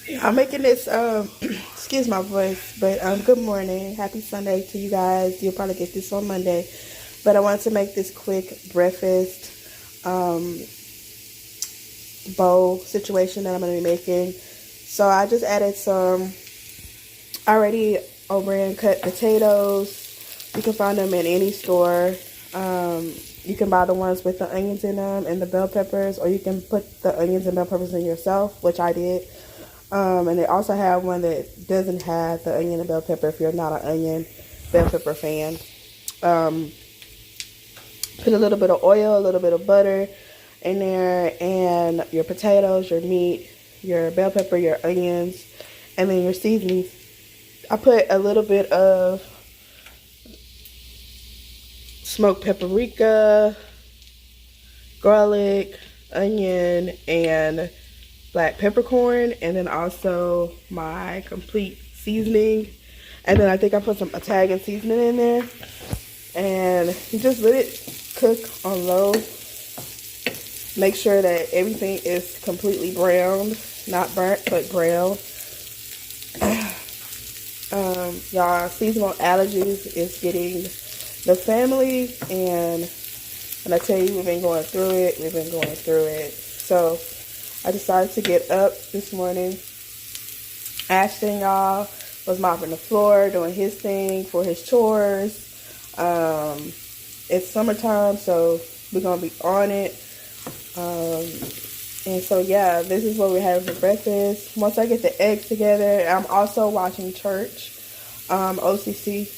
I'm making this, excuse my voice, but good morning. Happy Sunday to you guys. You'll probably get this on Monday. But I wanted to make this quick breakfast bowl situation that I'm going to be making. So I just added some already over and cut potatoes. You can find them in any store. You can buy the ones with the onions in them and the bell peppers, or you can put the onions and bell peppers in yourself, which I did. And they also have one that doesn't have the onion and bell pepper if you're not an onion bell pepper fan. Put a little bit of oil, a little bit of butter in there, and your potatoes, your meat, your bell pepper, your onions, and then your seasonings. I put a little bit of smoked paprika, garlic, onion, and black peppercorn, and then also my complete seasoning. And then I think I put some Italian seasoning in there. And you just let it cook on low. Make sure that everything is completely browned, not burnt, but brown. Y'all, seasonal allergies is getting the family, and when I tell you we've been going through it. So I decided to get up this morning. Ashton, y'all, was mopping the floor, doing his thing for his chores. It's summertime, so we're gonna be on it. And so yeah, this is what we're having for breakfast. Once I get the eggs together, I'm also watching church, OCC,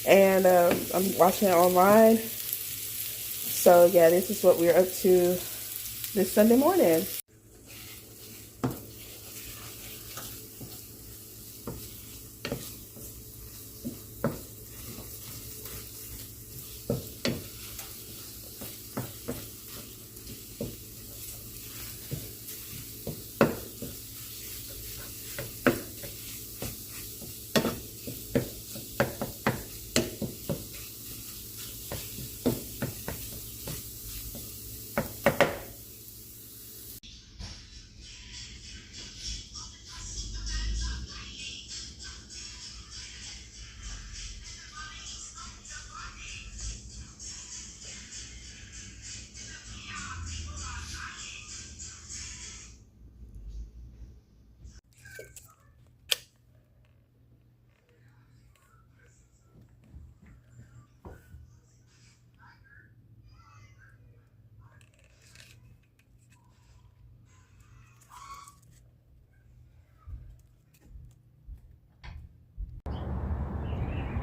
and I'm watching it online. So yeah, this is what we're up to this Sunday morning.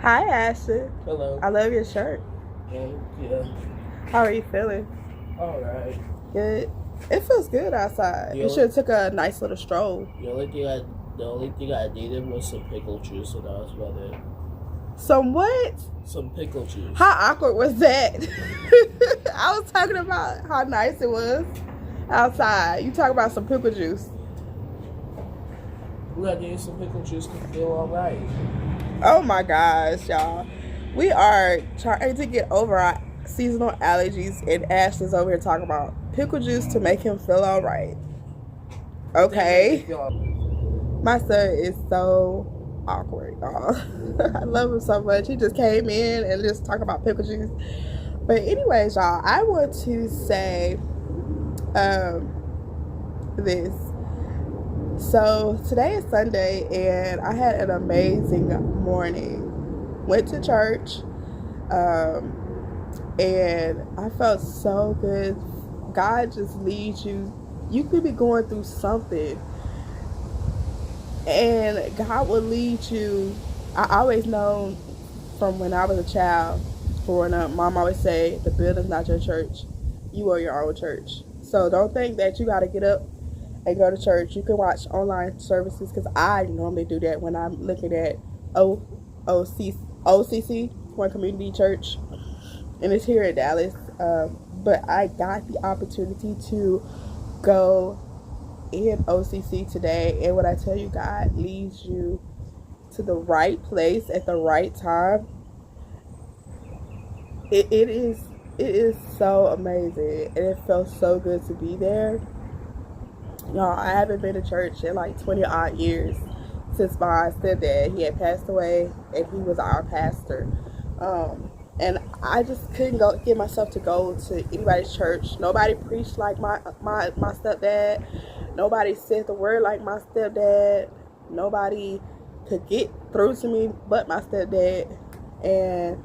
Hi, Ashton. Hello. I love your shirt. Yeah. How are you feeling? All right. Good. It feels good outside. Yeah. You should have took a nice little stroll. The only thing I needed was some pickle juice, and that was about it. Some what? Some pickle juice. How awkward was that? I was talking about how nice it was outside. You talk about some pickle juice. We I need some pickle juice to feel all right. Oh my gosh, y'all. We are trying to get over our seasonal allergies, and Ashley's over here talking about pickle juice to make him feel all right. Okay. My son is so awkward, y'all. I love him so much. He just came in and just talking about pickle juice. But anyways, y'all, I want to say this. So today is Sunday, and I had an amazing morning. Went to church, and I felt so good. God just leads you. You could be going through something, and God will lead you. I always know from when I was a child, growing up, Mom always say, the building's not your church. You are your own church. So don't think that you got to get up and go to church. You can watch online services, because I normally do that when I'm looking at OCC, One Community Church, and it's here in Dallas. But I got the opportunity to go in OCC today, and when I tell you God leads you to the right place at the right time, it is so amazing, and it felt so good to be there. Y'all, I haven't been to church in like 20 odd years since my stepdad. He had passed away, and he was our pastor. And I just couldn't get myself to go to anybody's church. Nobody preached like my stepdad. Nobody said the word like my stepdad. Nobody could get through to me but my stepdad. And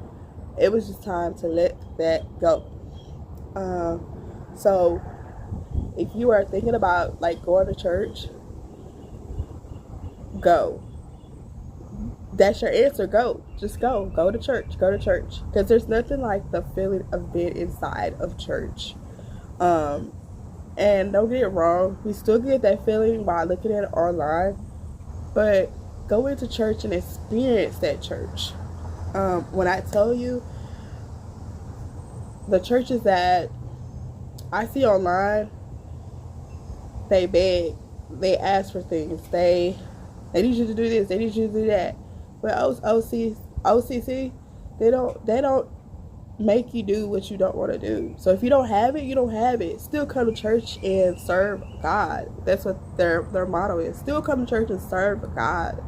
it was just time to let that go. So if you are thinking about like going to church, go. That's your answer. Go. Just go. Go to church. Go to church. Because there's nothing like the feeling of being inside of church. And don't get it wrong, we still get that feeling by looking at it online. But go into church and experience that church. When I tell you, the churches that I see online, they beg, they ask for things, they need you to do this, they need you to do that. But OCC, they don't make you do what you don't want to do. So if you don't have it, you don't have it. Still come to church and serve God. That's what their motto is. Still come to church and serve God.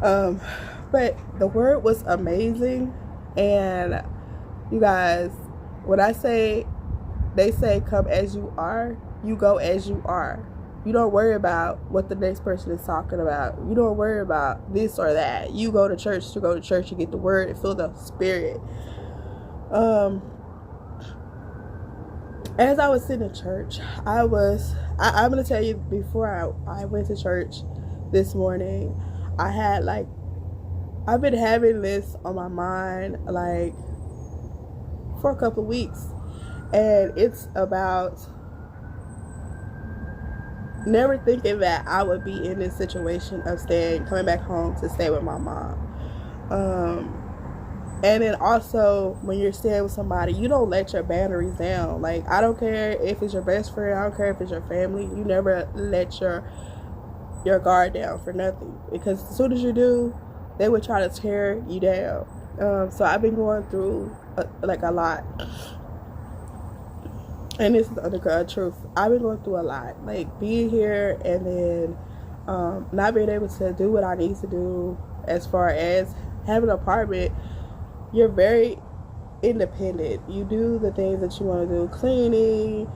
But the word was amazing, and you guys, when I say, they say come as you are, you go as you are. You don't worry about what the next person is talking about. You don't worry about this or that. You go to church, you get the word and feel the spirit. As I was sitting in church, I'm going to tell you, before I went to church this morning, I've been having this on my mind like for a couple of weeks. And it's about never thinking that I would be in this situation of coming back home to stay with my mom. And then also, when you're staying with somebody, you don't let your boundaries down. Like, I don't care if it's your best friend, I don't care if it's your family, you never let your guard down for nothing. Because as soon as you do, they would try to tear you down. So I've been going through a lot. And this is the underground truth. I've been going through a lot. Like, being here and then not being able to do what I need to do as far as having an apartment. You're very independent. You do the things that you want to do. Cleaning,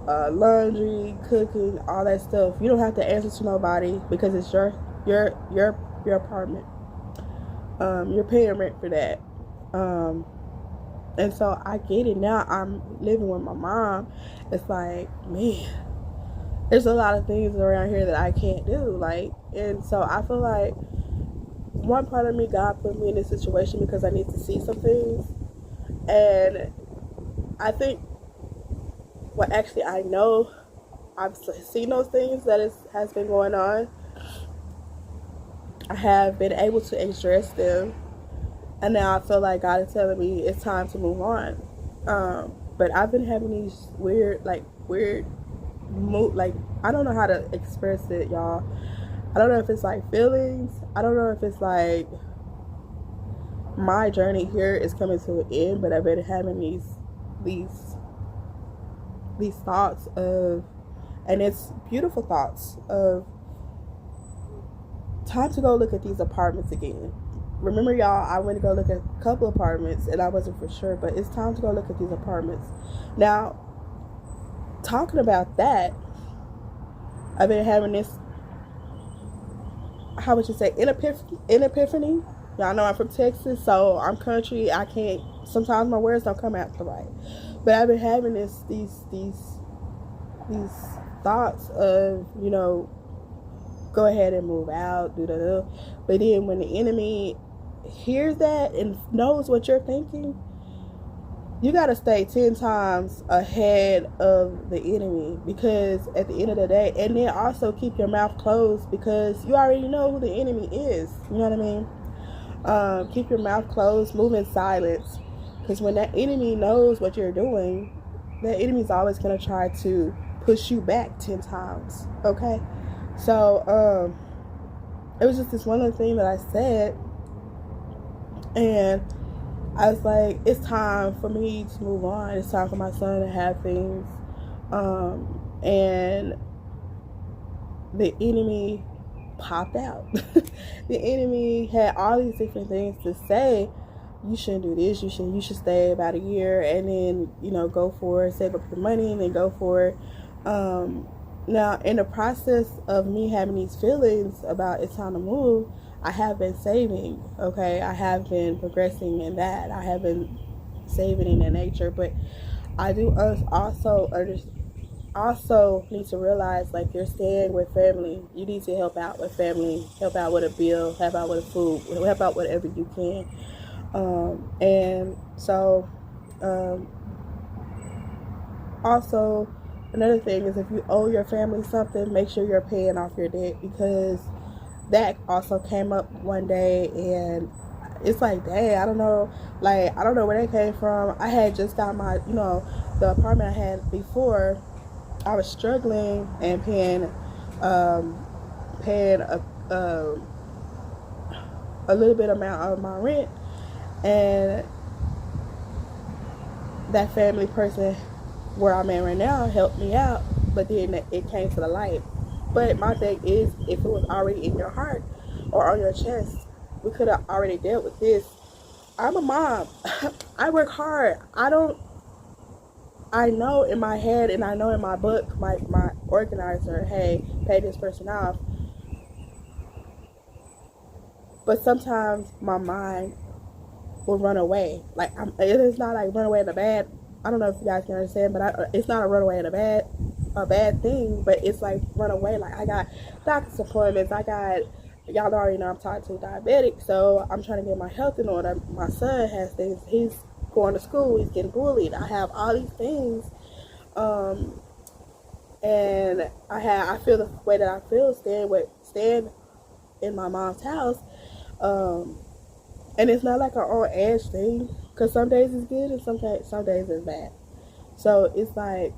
laundry, cooking, all that stuff. You don't have to answer to nobody because it's your apartment. You're paying rent for that. And so I get it now. I'm living with my mom. It's like, man, there's a lot of things around here that I can't do. Like, and so I feel like one part of me, God put me in this situation because I need to see some things. And I think, well, actually, I know I've seen those things that has been going on. I have been able to address them. And now I feel like God is telling me it's time to move on. But I've been having these weird mood, like, I don't know how to express it, y'all. I don't know if it's like feelings. I don't know if it's like my journey here is coming to an end, but I've been having these thoughts of, and it's beautiful thoughts of, time to go look at these apartments again. Remember, y'all, I went to go look at a couple apartments and I wasn't for sure, but it's time to go look at these apartments. Now, talking about that, I've been having this, how would you say, an epiphany. Y'all know I'm from Texas, so I'm country. I can't, sometimes my words don't come out right. But I've been having these thoughts of, you know, go ahead and move out, but then when the enemy hears that and knows what you're thinking, you got to stay 10 times ahead of the enemy, because at the end of the day, and then also keep your mouth closed, because you already know who the enemy is. You know what I mean? Keep your mouth closed, move in silence, because when that enemy knows what you're doing, that enemy's always going to try to push you back 10 times. Okay? So, it was just this one little thing that I said, and I was like, it's time for me to move on. It's time for my son to have things. And the enemy popped out. The enemy had all these different things to say. You shouldn't do this. You should stay about a year and then go for it, save up your money, and then go for it. Now, in the process of me having these feelings about it's time to move, I have been saving. Okay, I have been progressing in that. I have been saving in that nature, but I do also need to realize, like, you're staying with family. You need to help out with family, help out with a bill, help out with a food, help out whatever you can. And so, also, another thing is, if you owe your family something, make sure you're paying off your debt, because that also came up one day, and it's like, dang, I don't know where that came from. I had just got my, the apartment I had before. I was struggling and paying a little bit amount of my rent, and that family person where I'm at right now helped me out, but then it came to the light. But my thing is, if it was already in your heart or on your chest, we could have already dealt with this. I'm a mom. I work hard. I know in my head and I know in my book, my organizer, hey, pay this person off. But sometimes my mind will run away. Like, it is not like run away in a bad, I don't know if you guys can understand, but it's not a run away in a bad thing, but it's like run away. Like, I got doctor's appointments, y'all already know I'm type 2 diabetic, so I'm trying to get my health in order. My son has things, he's going to school, he's getting bullied. I have all these things, and I feel the way that I feel staying in my mom's house, and it's not like an on edge thing, because some days it's good and some days it's bad. So it's like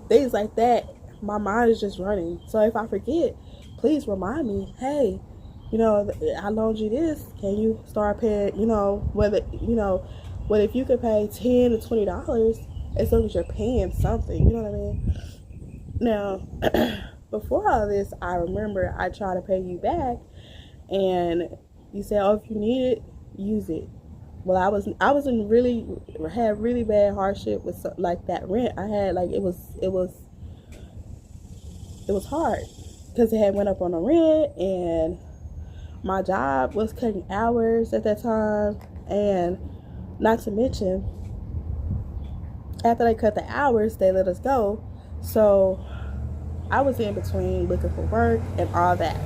things like that, my mind is just running. So if I forget, please remind me, hey, I loaned you this. Can you start paying, whether if you could pay $10 to $20, as long as you're paying something, you know what I mean? Now, before all this, I remember I tried to pay you back, and you said, oh, if you need it, use it. Well, I was in had really bad hardship with like that rent. I had, like, it was hard because it had went up on the rent, and my job was cutting hours at that time, and not to mention, after they cut the hours, they let us go. So I was in between looking for work and all that.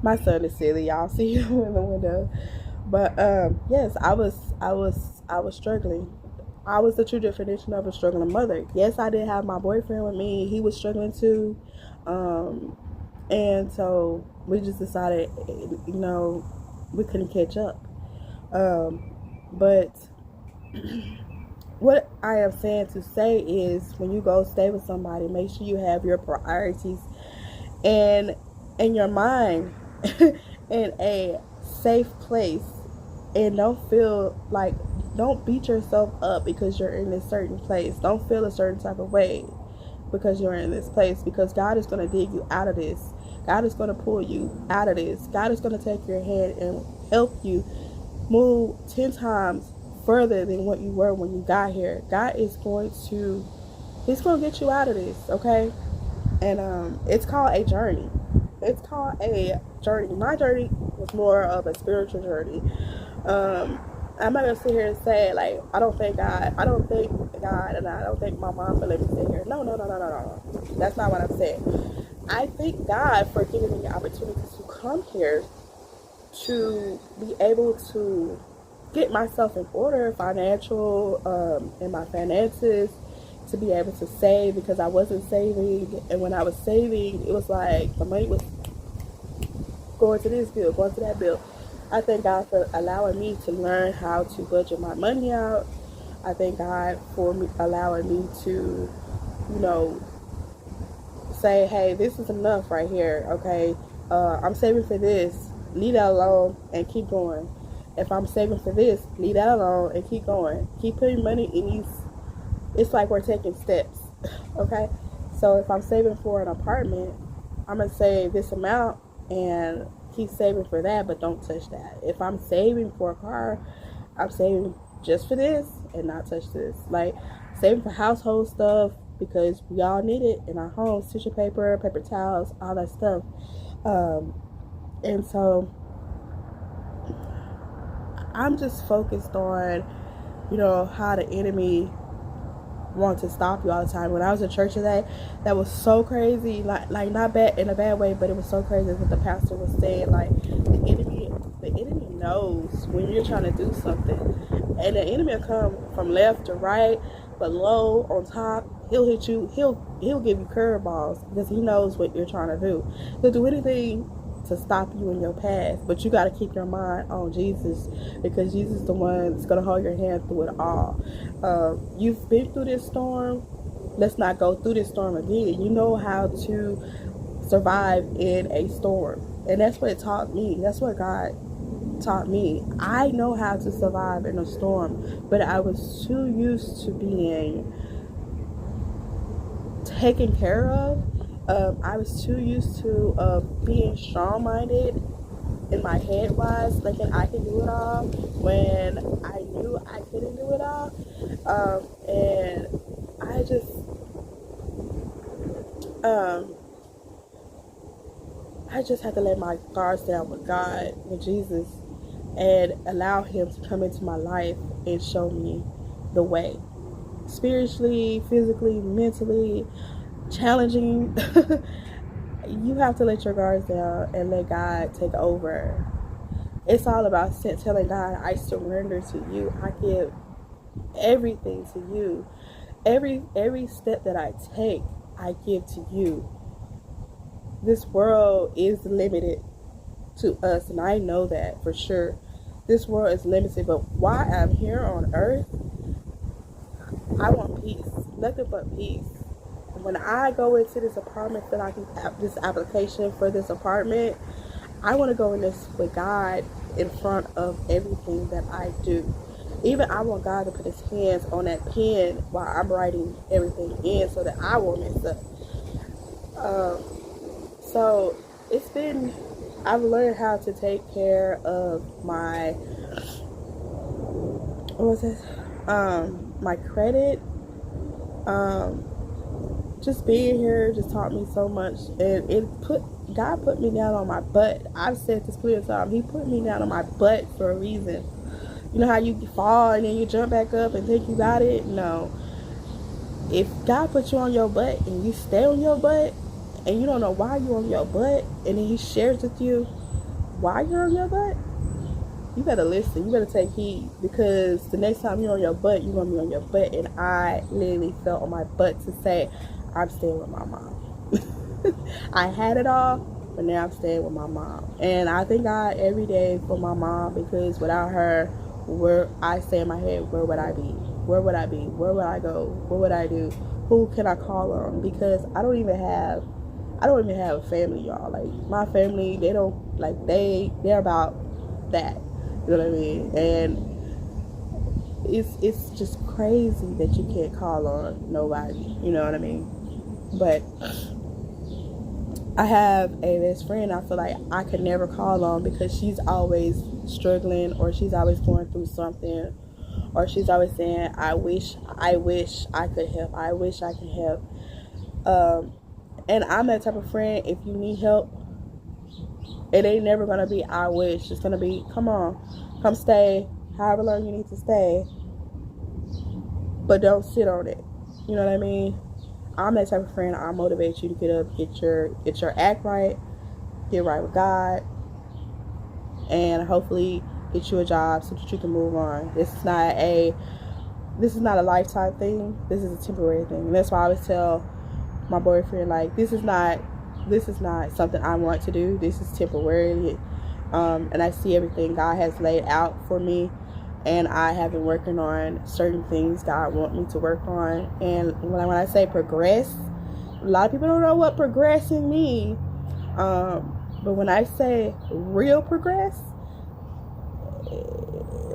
My son is silly, y'all see him in the window. But yes, I was struggling. I was the true definition of a struggling mother. Yes, I did have my boyfriend with me. He was struggling too. And so we just decided, we couldn't catch up. But what I am saying to say is, when you go stay with somebody, make sure you have your priorities and in your mind in a safe place, and don't beat yourself up because you're in this certain place. Don't feel a certain type of way because you're in this place, because God is going to dig you out of this. God is going to pull you out of this. God is going to take your hand and help you move 10 times further than what you were when you got here. God is going to get you out of this, okay? And it's called a journey. It's called a journey. My journey was more of a spiritual journey. I'm not gonna sit here and say, like, I don't thank God, and I don't thank my mom for letting me stay here. No. That's not what I'm saying. I thank God for giving me the opportunity to come here, to be able to get myself in order, in my finances, to be able to save, because I wasn't saving, and when I was saving, it was like the money was going to this bill, going to that bill. I thank God for allowing me to learn how to budget my money out. I thank God for allowing me to, say, hey, this is enough right here, okay? I'm saving for this. Leave that alone and keep going. If I'm saving for this, leave that alone and keep going. Keep putting money in these. It's like we're taking steps, okay? So if I'm saving for an apartment, I'm going to save this amount and keep saving for that, but don't touch that. If I'm saving for a car, I'm saving just for this and not touch this. Like, saving for household stuff because we all need it in our homes, tissue paper, paper towels, all that stuff. And so I'm just focused on, how the enemy wants to stop you all the time. When I was in church today, that was so crazy. Like not bad in a bad way, but it was so crazy what the pastor was saying. Like, the enemy knows when you're trying to do something, and the enemy will come from left to right, below, on top. He'll hit you. He'll give you curveballs because he knows what you're trying to do. He'll do anything to stop you in your path, but you got to keep your mind on Jesus, because Jesus is the one that's going to hold your hand through it all. You've been through this storm. Let's not go through this storm again. You know how to survive in a storm, and that's what it taught me. That's what God taught me. I know how to survive in a storm, but I was too used to being taken care of. I was too used to being strong-minded in my head wise, thinking I could do it all when I knew I couldn't do it all. And I just had to let my guards down with God, with Jesus, and allow him to come into my life and show me the way. Spiritually, physically, mentally, challenging. You have to let your guards down and let God take over. It's all about telling God, I surrender to you. I give everything to you. Every step that I take, I give to you. This world is limited to us, and I know that for sure. This world is limited, but while I'm here on earth, I want peace. Nothing but peace. When I go into this apartment, this application for this apartment, I want to go in this with God in front of everything that I do. Even I want God to put his hands on that pen while I'm writing everything in so that I won't mess up. So I've learned how to take care of my credit. Just being here just taught me so much, and God put me down on my butt. I've said this clear time. He put me down on my butt for a reason. You know how you fall and then you jump back up and think you got it? No. If God put you on your butt and you stay on your butt and you don't know why you're on your butt, and then he shares with you why you're on your butt, you better listen. You better take heed, because the next time you're on your butt, you're going to be on your butt. And I literally fell on my butt to say, I'm staying with my mom. I had it all, but now I'm staying with my mom. And I thank God every day for my mom, because without her, I say in my head, where would I be? Where would I be? Where would I go? What would I do? Who can I call on? Because I don't even have a family, y'all. Like, my family, they're about that. You know what I mean? And it's just crazy that you can't call on nobody. You know what I mean? But I have a best friend I feel like I could never call on, because she's always struggling, or she's always going through something, or she's always saying, I wish I could help. I wish I could help. And I'm that type of friend. If you need help, it ain't never gonna be I wish. It's gonna be, come on, come stay however long you need to stay, but don't sit on it. You know what I mean? I'm that type of friend. I motivate you to get up, get your act right, get right with God, and hopefully get you a job so that you can move on. This is not a lifetime thing. This is a temporary thing. And that's why I always tell my boyfriend, like, this is not something I want to do. This is temporarily. And I see everything God has laid out for me, and I have been working on certain things God wants me to work on. And when I say progress, a lot of people don't know what progressing means. But when I say real progress,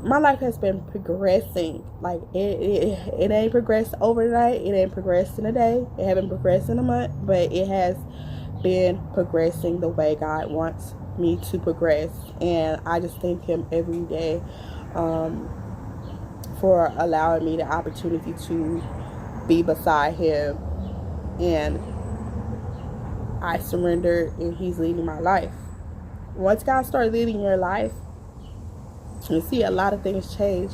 my life has been progressing. Like it ain't progressed overnight. It ain't progressed in a day. It haven't progressed in a month, but it has been progressing the way God wants me to progress. And I just thank Him every day for allowing me the opportunity to be beside Him. And I surrendered, and He's leading my life. Once God starts leading your life, you see a lot of things change.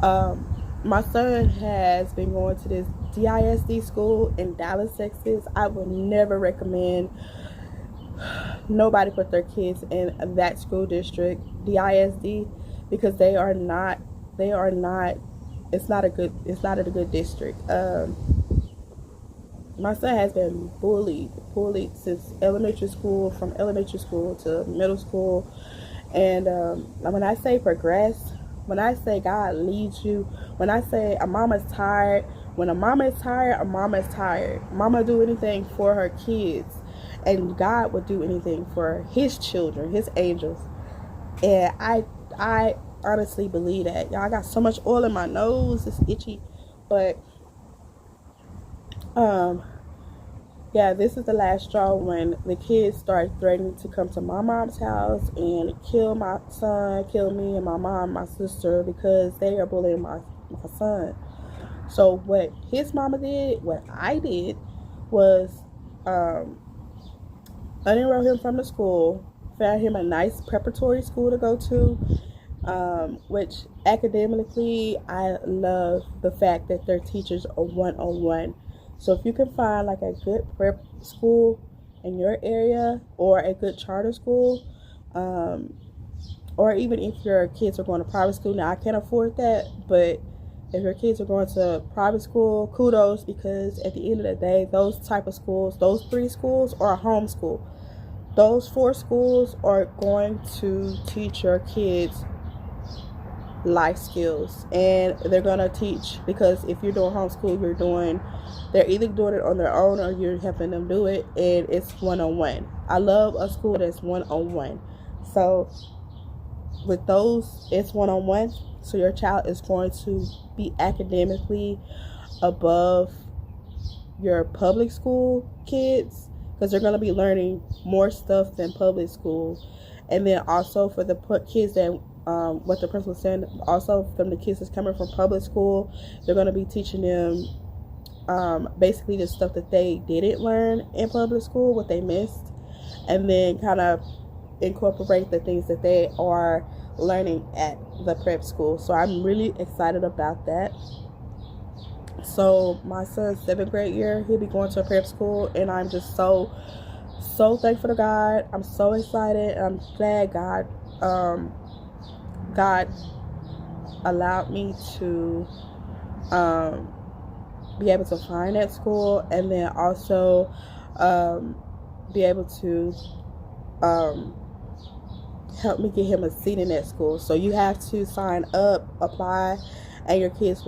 My son has been going to this DISD school in Dallas, Texas. I would never recommend nobody put their kids in that school district, DISD, because it's not a good district. My son has been bullied since elementary school, from elementary school to middle school. And when I say progress, when I say God leads you, when I say a mama's tired, when a mama is tired, a mama is tired. Mama do anything for her kids, and God would do anything for His children, His angels. And I honestly believe that. Y'all, I got so much oil in my nose, it's itchy, but yeah, this is the last straw when the kids started threatening to come to my mom's house and kill my son, kill me and my mom, my sister, because they are bullying my son. So what his mama did, what I did, was unenroll him from the school, found him a nice preparatory school to go to, which academically, I love the fact that their teachers are one-on-one. So if you can find like a good prep school in your area, or a good charter school, or even if your kids are going to private school. Now I can't afford that, but if your kids are going to private school, kudos, because at the end of the day, those type of schools, those 3 schools are a homeschool. Those 4 schools are going to teach your kids life skills, and they're going to teach, because if you're doing homeschool, they're either doing it on their own or you're helping them do it, and it's one-on-one. I love a school that's one-on-one. So with those, it's one-on-one, so your child is going to be academically above your public school kids, because they're going to be learning more stuff than public school. And then also for the kids that what the principal said, also from the kids that's coming from public school, they're going to be teaching them basically the stuff that they didn't learn in public school, what they missed, and then kind of incorporate the things that they are learning at the prep school. So I'm really excited about that. So my son's 7th grade year, he'll be going to a prep school, and I'm just so thankful to God. I'm so excited, and I'm glad God allowed me to be able to find that school, and then also be able to help me get him a seat in that school. So you have to sign up, apply, and your kids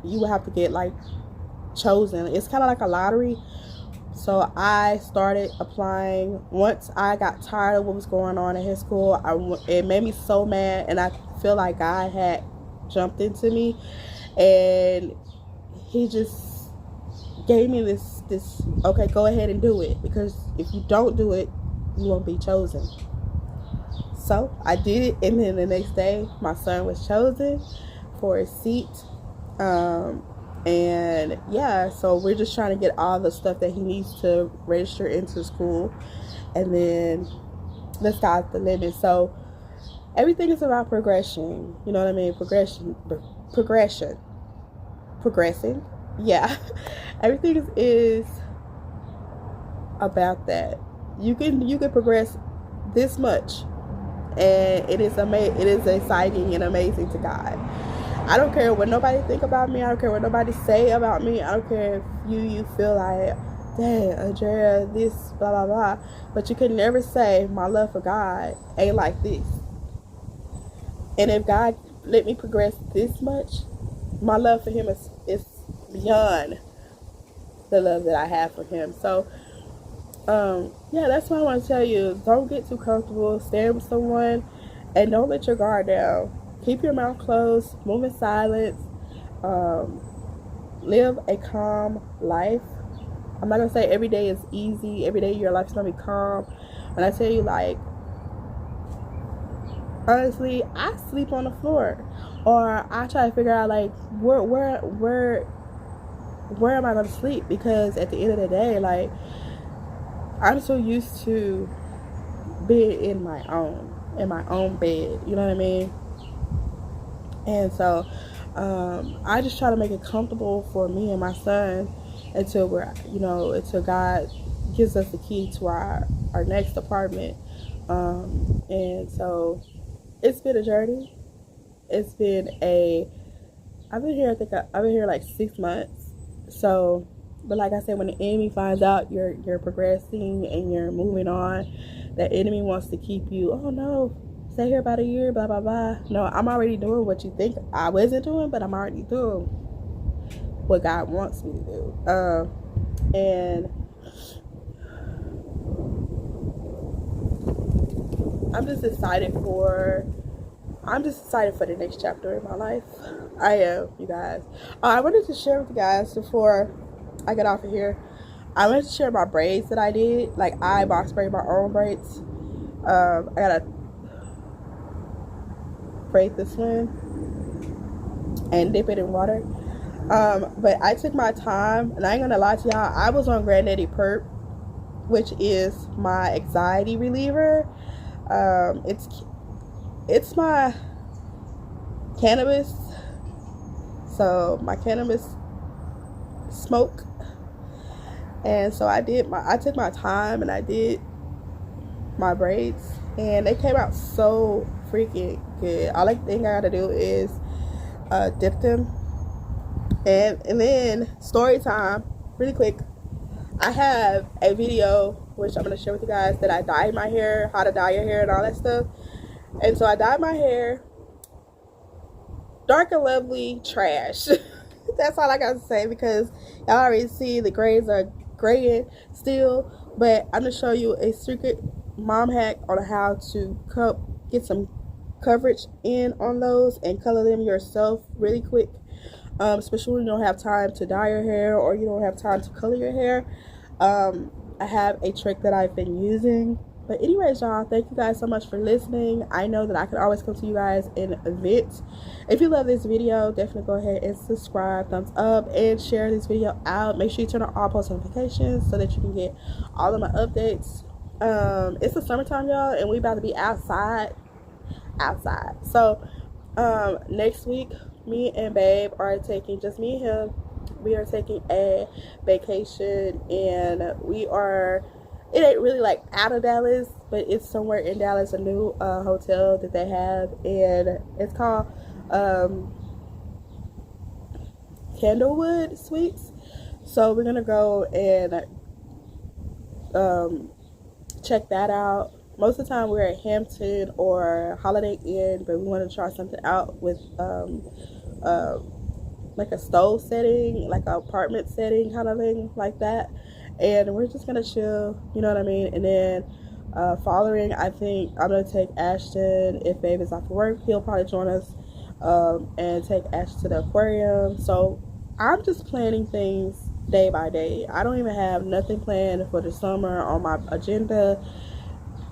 you would have to get like chosen. It's kind of like a lottery. So I started applying. Once I got tired of what was going on at his school, it made me so mad, and I feel like God had jumped into me, and He just gave me this okay, go ahead and do it, because if you don't do it, you won't be chosen. So I did it, and then the next day my son was chosen for a seat. And yeah, so we're just trying to get all the stuff that he needs to register into school, and then the sky's the limit. So everything is about progression, you know what I mean? Progressing. Yeah. Everything is about that. You can progress this much, and it is exciting and amazing to God. I don't care what nobody think about me. I don't care what nobody say about me. I don't care if you feel like, dang, Andrea, this, blah, blah, blah. But you can never say my love for God ain't like this. And if God let me progress this much, my love for Him is beyond the love that I have for Him. So, yeah, that's what I want to tell you. Don't get too comfortable. Stand with someone, and don't let your guard down. keep your mouth closed, move in silence, live a calm life. I'm not gonna say every day is easy, every day your life's gonna be calm. When I tell you, like, honestly, I sleep on the floor, or I try to figure out like where am I gonna sleep, because at the end of the day, like, I'm so used to being in my own bed, you know what I mean? And so I just try to make it comfortable for me and my son until until God gives us the key to our next apartment. And so it's been a journey. It's been I've been here like 6 months. So, but like I said, when the enemy finds out you're progressing and you're moving on, that enemy wants to keep you, oh no, stay here about a year, blah blah blah. No, I'm already doing what you think I wasn't doing, but I'm already doing what God wants me to do. And I'm just excited for the next chapter in my life. I am, you guys. I wanted to share with you guys before I get off of here. I wanted to share my braids that I did. Like, I box braid my own braids. I gotta braid this one and dip it in water. But I took my time, and I ain't gonna lie to y'all, I was on Granddaddy Perp, which is my anxiety reliever. It's my cannabis, so my cannabis smoke. And so I took my time and I did my braids, and they came out so freaking good. All I think I gotta do is dip them. And then story time, really quick. I have a video which I'm gonna share with you guys that I dyed my hair, how to dye your hair and all that stuff. And so I dyed my hair dark and lovely trash. That's all I got to say, because y'all already see the grays are graying still. But I'm going to show you a secret mom hack on how to get some coverage in on those and color them yourself really quick. Especially when you don't have time to dye your hair or you don't have time to color your hair. I have a trick that I've been using. But anyways, y'all, thank you guys so much for listening. I know that I can always come to you guys in events. If you love this video, definitely go ahead and subscribe, thumbs up, and share this video out. Make sure you turn on all post notifications so that you can get all of my updates. It's the summertime, y'all, and we about to be outside. So next week, me and Babe are taking, just me and him, we are taking a vacation, and it ain't really like out of Dallas, but it's somewhere in Dallas, a new hotel that they have, and it's called Candlewood Suites. So we're gonna go and check that out. Most of the time we're at Hampton or Holiday Inn, but we want to try something out with like a stove setting, like an apartment setting kind of thing like that. And we're just gonna chill, you know what I mean? And then following, I think I'm gonna take Ashton. If Babe is off of work, he'll probably join us and take Ashton to the aquarium. So I'm just planning things day by day. I don't even have nothing planned for the summer on my agenda,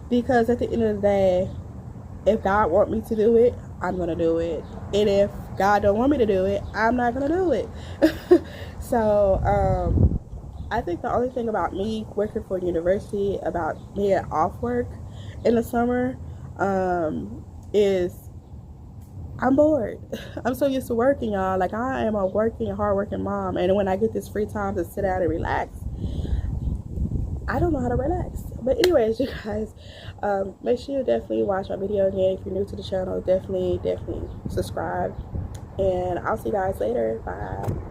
because at the end of the day, if God wants me to do it, I'm gonna do it. And if God don't want me to do it, I'm not gonna do it. So I think the only thing about me working for university, about being off work in the summer, is I'm bored. I'm so used to working, y'all. Like, I am a working, hard-working mom, and when I get this free time to sit down and relax, I don't know how to relax. But anyways, you guys, make sure you definitely watch my video again. If you're new to the channel, definitely subscribe, and I'll see you guys later. Bye.